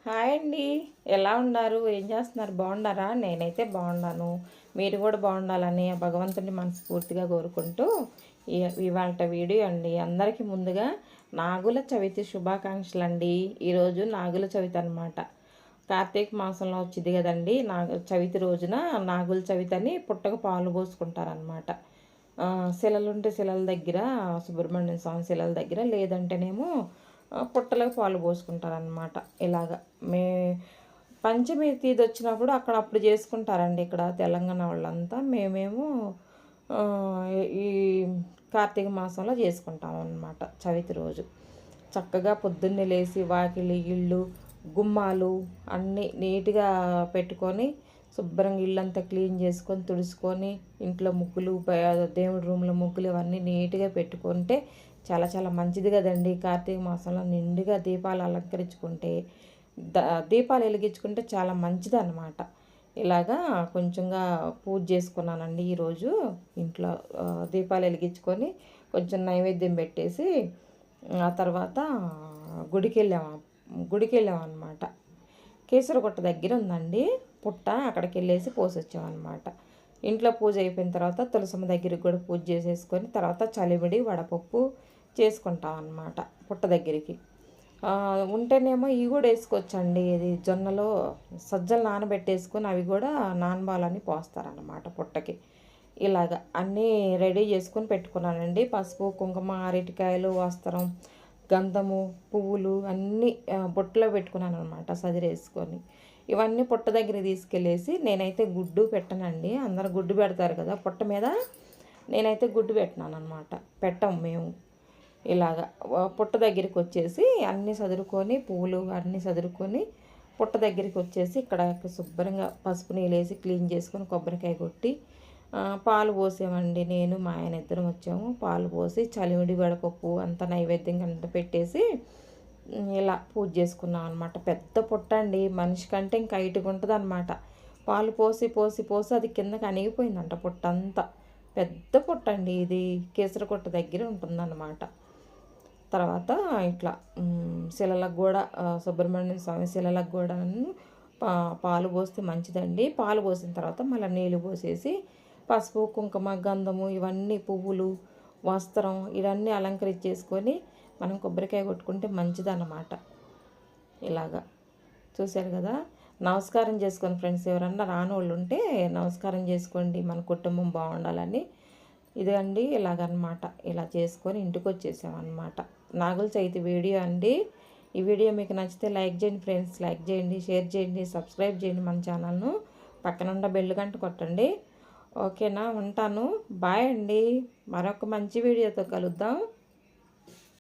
Hi అండి. ఎలా ఉన్నారు? ఏం చేస్తున్నారు? బాగున్నారా? నేనైతే బాగున్నాను. మీరు కూడా బాగుండాలని ఆ భగవంతుని మనస్ఫూర్తిగా కోరుకుంటూ ఇవాళ వీడియో అండి. అందరికీ ముందుగా నాగుల చవితి శుభాకాంక్షలు అండి. ఈరోజు నాగుల చవితి అనమాట. కార్తీక మాసంలో వచ్చింది కదండి. చవితి రోజున నాగుల చవితి అని పుట్టక పాలు పోసుకుంటారనమాట. శిలలుంటే శిలల దగ్గర, సుబ్రహ్మణ్య స్వామి శిలల దగ్గర, లేదంటేనేమో పుట్టలకు పాలు పోసుకుంటారనమాట. ఇలాగ మే పంచమి తీది వచ్చినప్పుడు అప్పుడు చేసుకుంటారండి. ఇక్కడ తెలంగాణ వాళ్ళంతా. మేమేమో ఈ కార్తీక మాసంలో చేసుకుంటాం అన్నమాట. చవితి రోజు చక్కగా పొద్దున్నే లేచి వాకిలి ఇళ్ళు గుమ్మాలు అన్నీ నీట్గా పెట్టుకొని శుభ్రంగా ఇల్లంతా క్లీన్ చేసుకొని తుడుచుకొని ఇంట్లో ముగ్గులు దేవుడి రూమ్లో ముగ్గులు ఇవన్నీ నీట్గా పెట్టుకుంటే చాలా చాలా మంచిది కదండి. కార్తీక మాసంలో నిండుగా దీపాలు అలంకరించుకుంటే దీపాలు వెలిగించుకుంటే చాలా మంచిది అన్నమాట. ఇలాగా కొంచెంగా పూజ చేసుకున్నానండి ఈరోజు. ఇంట్లో దీపాలు వెలిగించుకొని కొంచెం నైవేద్యం పెట్టేసి ఆ తర్వాత గుడికి వెళ్ళామన్నమాట. కేసరగుట్ట దగ్గర ఉందండి పుట్ట, అక్కడికి వెళ్ళేసి పోసొచ్చామన్నమాట. ఇంట్లో పూజ అయిపోయిన తర్వాత తులసమ్మ దగ్గరికి కూడా పూజ చేసేసుకొని తర్వాత చలిమిడి వడపప్పు చేసుకుంటాం అన్నమాట పుట్ట దగ్గరికి. ఉంటేనేమో ఇవి కూడా వేసుకోవచ్చండి. ఇది జొన్నలో సజ్జలు నానబెట్టేసుకొని అవి కూడా నానబాలని పోస్తారన్నమాట పుట్టకి. ఇలాగ అన్నీ రెడీ చేసుకొని పెట్టుకున్నానండి. పసుపు కుంకుమ అరటికాయలు వస్త్రం గంధము పువ్వులు అన్నీ బొట్టులో పెట్టుకున్నాను అనమాట సదిరేసుకొని. ఇవన్నీ పుట్ట దగ్గర తీసుకెళ్ళేసి నేనైతే గుడ్డు పెట్టనండి. అందరూ గుడ్డు పెడతారు కదా పుట్ట మీద, నేనైతే గుడ్డు పెట్టినాను అనమాట. పెట్టాం మేము. ఇలాగా పుట్ట దగ్గరికి వచ్చేసి అన్నీ చదురుకొని పువ్వులు అన్నీ చదురుకొని పుట్ట దగ్గరికి వచ్చేసి ఇక్కడ శుభ్రంగా పసుపు నీళ్ళు వేసి క్లీన్ చేసుకొని కొబ్బరికాయ కొట్టి పాలు పోసామండి. నేను మా ఆయన ఇద్దరం వచ్చాము. పాలు పోసి చలిమిడి వడపప్పు అంతా నైవేద్యంగా అంతా పెట్టేసి ఇలా పూజ చేసుకున్నాం అనమాట. పెద్ద పుట్ట అండి, మనిషి కంటే ఇంకా హైట్గా ఉంటుంది అనమాట. పాలు పోసి పోసి పోసి అది కిందకి అణిగిపోయిందంట పుట్ట అంతా. పెద్ద పుట్ట అండి ఇది. కేసరకొట్ట దగ్గర ఉంటుందన్నమాట. తర్వాత ఇట్లా శిలలకు కూడా సుబ్రహ్మణ్య స్వామి శిలలకు కూడా పాలు పోస్తే మంచిదండి. పాలు పోసిన తర్వాత మళ్ళీ నీళ్ళు పోసేసి పసుపు కుంకుమ గంధము ఇవన్నీ పువ్వులు వస్త్రం ఇవన్నీ అలంకరించేసుకొని మనం కొబ్బరికాయ కొట్టుకుంటే మంచిదన్నమాట. ఇలాగా చూశారు కదా. నమస్కారం చేసుకోండి ఫ్రెండ్స్. ఎవరన్నా రాని వాళ్ళు ఉంటే నమస్కారం చేసుకోండి, మన కుటుంబం బాగుండాలని. ఇదండి ఇలాగనమాట. ఇలా చేసుకొని ఇంటికి వచ్చేసామన్నమాట. నాగుల చవితి వీడియో అండి. ఈ వీడియో మీకు నచ్చితే లైక్ చేయండి ఫ్రెండ్స్. లైక్ చేయండి, షేర్ చేయండి, సబ్స్క్రైబ్ చేయండి మన ఛానల్ను. పక్కనున్న బెల్ గంట కొట్టండి. ఓకేనా? ఉంటాను. బాయ్ అండి. మరొక మంచి వీడియోతో కలుద్దాం.